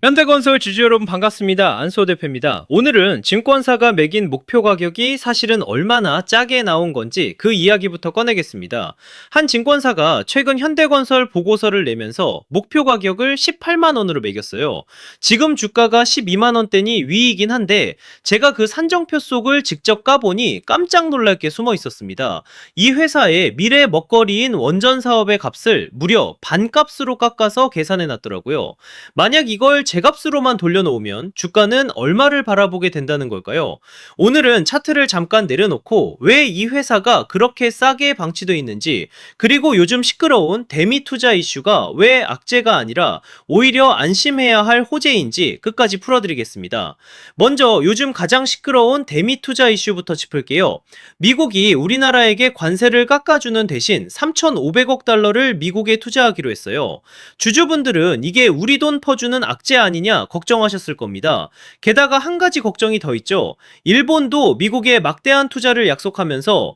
현대건설 주주 여러분 반갑습니다. 안수호 대표입니다. 오늘은 증권사가 매긴 목표 가격이 사실은 얼마나 짜게 나온 건지 그 이야기부터 꺼내겠습니다. 한 증권사가 최근 현대건설 보고서를 내면서 목표 가격을 18만 원으로 매겼어요. 지금 주가가 12만 원대니 위이긴 한데 제가 그 산정표 속을 직접 까보니 깜짝 놀랄 게 숨어 있었습니다. 이 회사의 미래 먹거리인 원전 사업의 값을 무려 반값으로 깎아서 계산해 놨더라고요. 만약 이걸 제값으로만 돌려놓으면 주가는 얼마를 바라보게 된다는 걸까요? 오늘은 차트를 잠깐 내려놓고 왜 이 회사가 그렇게 싸게 방치되어 있는지, 그리고 요즘 시끄러운 대미 투자 이슈가 왜 악재가 아니라 오히려 안심해야 할 호재인지 끝까지 풀어드리겠습니다. 먼저 요즘 가장 시끄러운 대미 투자 이슈부터 짚을게요. 미국이 우리나라에게 관세를 깎아주는 대신 3,500억 달러를 미국에 투자하기로 했어요. 주주분들은 이게 우리 돈 퍼주는 악재 아니냐 걱정하셨을 겁니다. 게다가 한 가지 걱정이 더 있죠. 일본도 미국에 막대한 투자를 약속하면서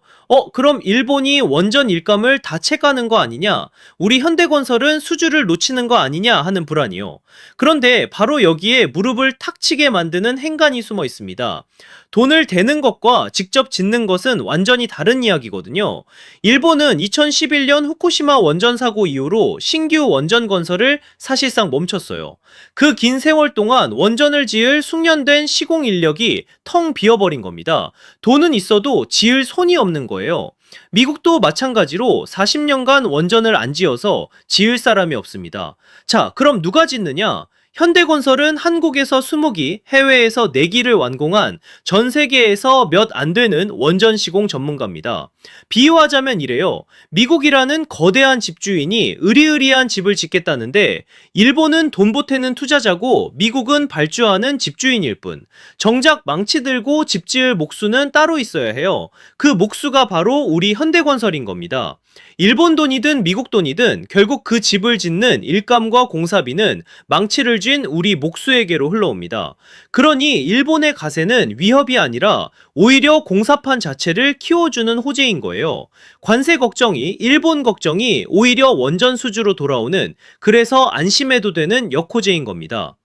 그럼 일본이 원전 일감을 다 채가는 거 아니냐? 우리 현대건설은 수주를 놓치는 거 아니냐 하는 불안이요. 그런데 바로 여기에 무릎을 탁 치게 만드는 행간이 숨어 있습니다. 돈을 대는 것과 직접 짓는 것은 완전히 다른 이야기거든요. 일본은 2011년 후쿠시마 원전 사고 이후로 신규 원전 건설을 사실상 멈췄어요. 그 긴 세월 동안 원전을 지을 숙련된 시공 인력이 텅 비어버린 겁니다. 돈은 있어도 지을 손이 없는 거예요. 미국도 마찬가지로 40년간 원전을 안 지어서 지을 사람이 없습니다. 자, 그럼 누가 짓느냐? 현대건설은 한국에서 20기, 해외에서 4기를 완공한 전 세계에서 몇 안 되는 원전 시공 전문가입니다. 비유하자면 이래요. 미국이라는 거대한 집주인이 으리으리한 집을 짓겠다는데 일본은 돈 보태는 투자자고 미국은 발주하는 집주인일 뿐. 정작 망치 들고 집 지을 목수는 따로 있어야 해요. 그 목수가 바로 우리 현대건설인 겁니다. 일본 돈이든 미국 돈이든 결국 그 집을 짓는 일감과 공사비는 망치를 쥔 우리 목수에게로 흘러옵니다. 그러니 일본의 가세는 위협이 아니라 오히려 공사판 자체를 키워주는 호재인 거예요. 관세 걱정이, 일본 걱정이 오히려 원전 수주로 돌아오는, 그래서 안심해도 되는 역호재인 겁니다.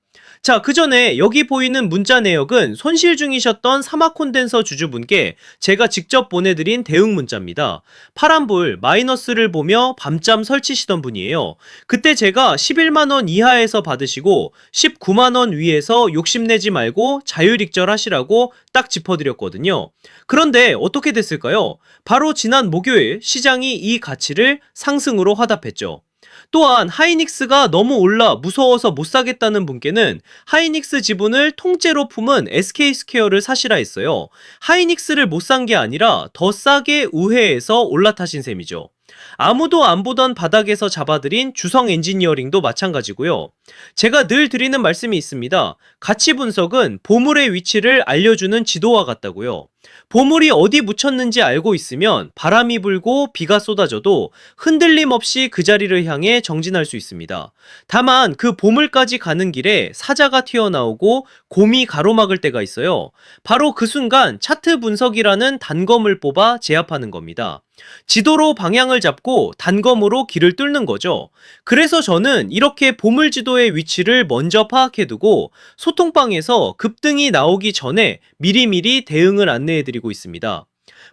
자, 그 전에 여기 보이는 문자 내역은 손실 중이셨던 사막 콘덴서 주주분께 제가 직접 보내드린 대응 문자입니다. 파란불 마이너스를 보며 밤잠 설치시던 분이에요. 그때 제가 11만원 이하에서 받으시고 19만원 위에서 욕심내지 말고 자율익절 하시라고 딱 짚어드렸거든요. 그런데 어떻게 됐을까요? 바로 지난 목요일 시장이 이 가치를 상승으로 화답했죠. 또한 하이닉스가 너무 올라 무서워서 못 사겠다는 분께는 하이닉스 지분을 통째로 품은 SK스퀘어를 사시라 했어요. 하이닉스를 못 산 게 아니라 더 싸게 우회해서 올라타신 셈이죠. 아무도 안 보던 바닥에서 잡아들인 주성 엔지니어링도 마찬가지고요. 제가 늘 드리는 말씀이 있습니다. 가치 분석은 보물의 위치를 알려주는 지도와 같다고요. 보물이 어디 묻혔는지 알고 있으면 바람이 불고 비가 쏟아져도 흔들림 없이 그 자리를 향해 정진할 수 있습니다. 다만 그 보물까지 가는 길에 사자가 튀어나오고 곰이 가로막을 때가 있어요. 바로 그 순간 차트 분석이라는 단검을 뽑아 제압하는 겁니다. 지도로 방향을 잡고 단검으로 길을 뚫는 거죠. 그래서 저는 이렇게 보물지도의 위치를 먼저 파악해두고 소통방에서 급등이 나오기 전에 미리미리 대응을 안내해드리고 있습니다.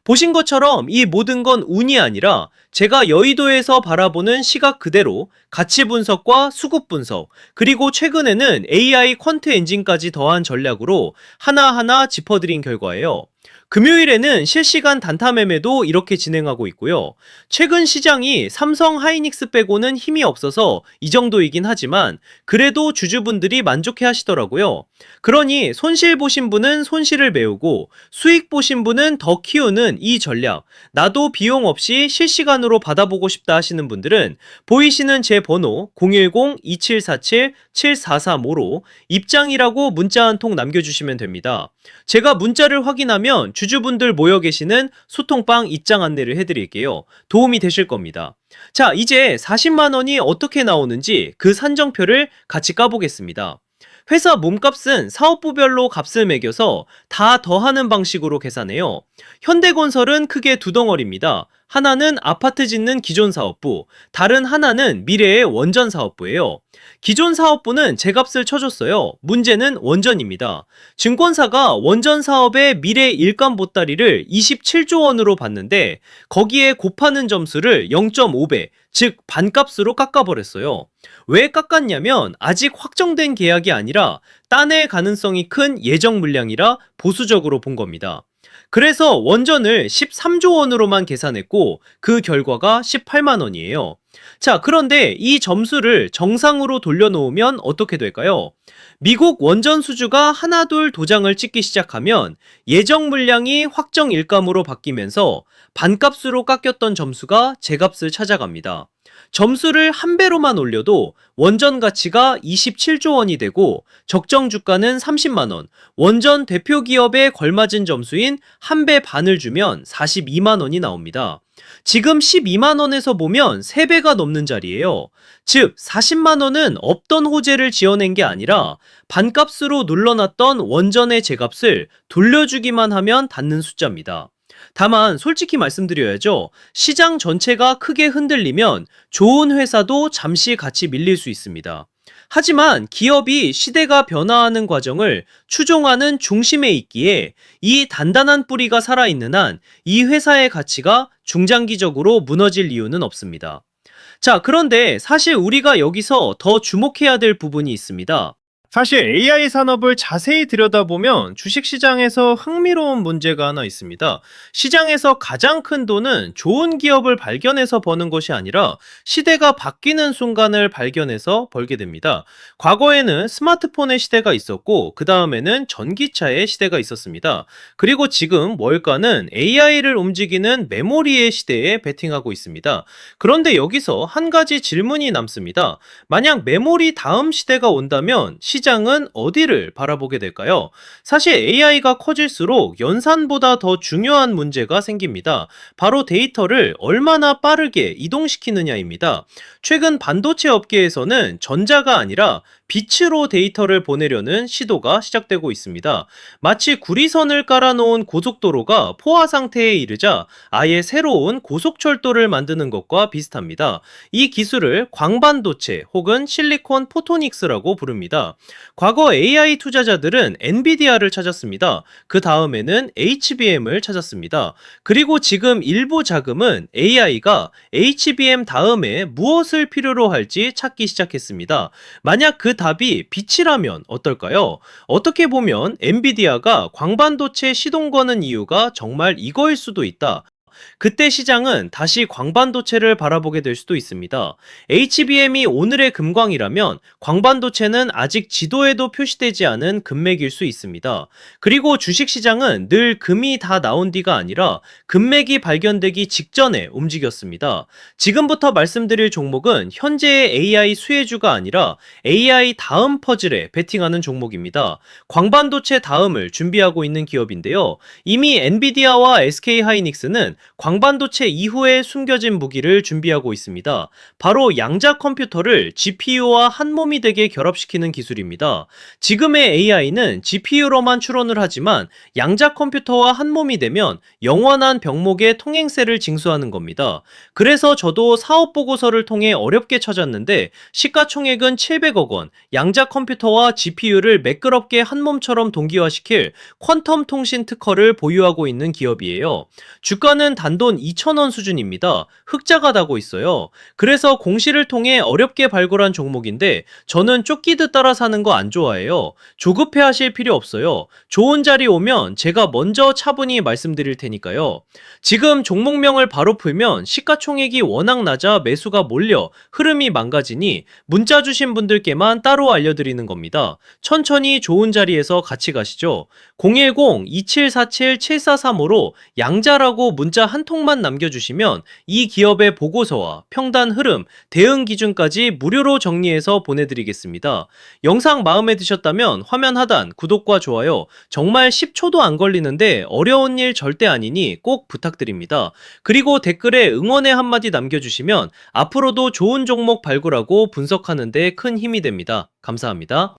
보신 것처럼 이 모든 건 운이 아니라 제가 여의도에서 바라보는 시각 그대로 가치 분석과 수급 분석, 그리고 최근에는 AI 퀀트 엔진까지 더한 전략으로 하나하나 짚어드린 결과예요. 금요일에는 실시간 단타 매매도 이렇게 진행하고 있고요. 최근 시장이 삼성 하이닉스 빼고는 힘이 없어서 이 정도이긴 하지만 그래도 주주분들이 만족해 하시더라고요. 그러니 손실 보신 분은 손실을 메우고 수익 보신 분은 더 키우는 이 전략, 나도 비용 없이 실시간으로 받아보고 싶다 하시는 분들은 보이시는 제 번호 010-2747-7435로 입장이라고 문자 한 통 남겨주시면 됩니다. 제가 문자를 확인하면 주주분들 모여 계시는 소통방 입장 안내를 해드릴게요. 도움이 되실 겁니다. 자, 이제 40만원이 어떻게 나오는지 그 산정표를 같이 까보겠습니다. 회사 몸값은 사업부별로 값을 매겨서 다 더하는 방식으로 계산해요. 현대건설은 크게 두 덩어리입니다. 하나는 아파트 짓는 기존 사업부, 다른 하나는 미래의 원전 사업부예요. 기존 사업부는 제값을 쳐줬어요. 문제는 원전입니다. 증권사가 원전 사업의 미래 일감 보따리를 27조 원으로 봤는데 거기에 곱하는 점수를 0.5배, 즉 반값으로 깎아버렸어요. 왜 깎았냐면 아직 확정된 계약이 아니라 딴의 가능성이 큰 예정 물량이라 보수적으로 본 겁니다. 그래서 원전을 13조 원으로만 계산했고 그 결과가 18만 원이에요. 자, 그런데 이 점수를 정상으로 돌려놓으면 어떻게 될까요? 미국 원전 수주가 하나둘 도장을 찍기 시작하면 예정 물량이 확정 일감으로 바뀌면서 반값으로 깎였던 점수가 제값을 찾아갑니다. 점수를 한 배로만 올려도 원전 가치가 27조 원이 되고 적정 주가는 30만 원, 원전 대표 기업에 걸맞은 점수인 한 배 반을 주면 42만 원이 나옵니다. 지금 12만 원에서 보면 3배가 넘는 자리예요. 즉 40만 원은 없던 호재를 지어낸 게 아니라 반값으로 눌러놨던 원전의 제값을 돌려주기만 하면 닿는 숫자입니다. 다만 솔직히 말씀드려야죠. 시장 전체가 크게 흔들리면 좋은 회사도 잠시 같이 밀릴 수 있습니다. 하지만 기업이 시대가 변화하는 과정을 추종하는 중심에 있기에 이 단단한 뿌리가 살아있는 한 이 회사의 가치가 중장기적으로 무너질 이유는 없습니다. 자, 그런데 사실 우리가 여기서 더 주목해야 될 부분이 있습니다. 사실 AI 산업을 자세히 들여다보면 주식시장에서 흥미로운 문제가 하나 있습니다. 시장에서 가장 큰 돈은 좋은 기업을 발견해서 버는 것이 아니라 시대가 바뀌는 순간을 발견해서 벌게 됩니다. 과거에는 스마트폰의 시대가 있었고 그 다음에는 전기차의 시대가 있었습니다. 그리고 지금 월가는 AI를 움직이는 메모리의 시대에 베팅하고 있습니다. 그런데 여기서 한 가지 질문이 남습니다. 만약 메모리 다음 시대가 온다면 시장은 어디를 바라보게 될까요? 사실 AI가 커질수록 연산보다 더 중요한 문제가 생깁니다. 바로 데이터를 얼마나 빠르게 이동시키느냐입니다. 최근 반도체 업계에서는 전자가 아니라 빛으로 데이터를 보내려는 시도가 시작되고 있습니다. 마치 구리선을 깔아놓은 고속도로가 포화 상태에 이르자 아예 새로운 고속철도를 만드는 것과 비슷합니다. 이 기술을 광반도체 혹은 실리콘 포토닉스라고 부릅니다. 과거 AI 투자자들은 엔비디아를 찾았습니다. 그 다음에는 HBM을 찾았습니다. 그리고 지금 일부 자금은 AI가 HBM 다음에 무엇을 필요로 할지 찾기 시작했습니다. 만약 그 답이 빛이라면 어떨까요? 어떻게 보면 엔비디아가 광반도체 시동 거는 이유가 정말 이거일 수도 있다. 그때 시장은 다시 광반도체를 바라보게 될 수도 있습니다. HBM이 오늘의 금광이라면 광반도체는 아직 지도에도 표시되지 않은 금맥일 수 있습니다. 그리고 주식시장은 늘 금이 다 나온 뒤가 아니라 금맥이 발견되기 직전에 움직였습니다. 지금부터 말씀드릴 종목은 현재의 AI 수혜주가 아니라 AI 다음 퍼즐에 베팅하는 종목입니다. 광반도체 다음을 준비하고 있는 기업인데요. 이미 엔비디아와 SK하이닉스는 광반도체 이후에 숨겨진 무기를 준비하고 있습니다. 바로 양자 컴퓨터를 GPU와 한 몸이 되게 결합시키는 기술입니다. 지금의 AI는 GPU로만 추론을 하지만 양자 컴퓨터와 한 몸이 되면 영원한 병목의 통행세를 징수하는 겁니다. 그래서 저도 사업 보고서를 통해 어렵게 찾았는데 시가총액은 700억 원, 양자 컴퓨터와 GPU를 매끄럽게 한 몸처럼 동기화시킬 퀀텀 통신 특허를 보유하고 있는 기업이에요. 주가는 단돈 2,000원 수준입니다. 흑자가 나고 있어요. 그래서 공시를 통해 어렵게 발굴한 종목인데 저는 쫓기듯 따라 사는 거 안 좋아해요. 조급해 하실 필요 없어요. 좋은 자리 오면 제가 먼저 차분히 말씀드릴 테니까요. 지금 종목명을 바로 풀면 시가총액이 워낙 낮아 매수가 몰려 흐름이 망가지니 문자 주신 분들께만 따로 알려드리는 겁니다. 천천히 좋은 자리에서 같이 가시죠. 010-2747-7435로 양자라고 문자 한 통만 남겨주시면 이 기업의 보고서와 평단 흐름, 대응 기준까지 무료로 정리해서 보내드리겠습니다. 영상 마음에 드셨다면 화면 하단 구독과 좋아요, 정말 10초도 안 걸리는데 어려운 일 절대 아니니 꼭 부탁드립니다. 그리고 댓글에 응원의 한마디 남겨주시면 앞으로도 좋은 종목 발굴하고 분석하는 데 큰 힘이 됩니다. 감사합니다.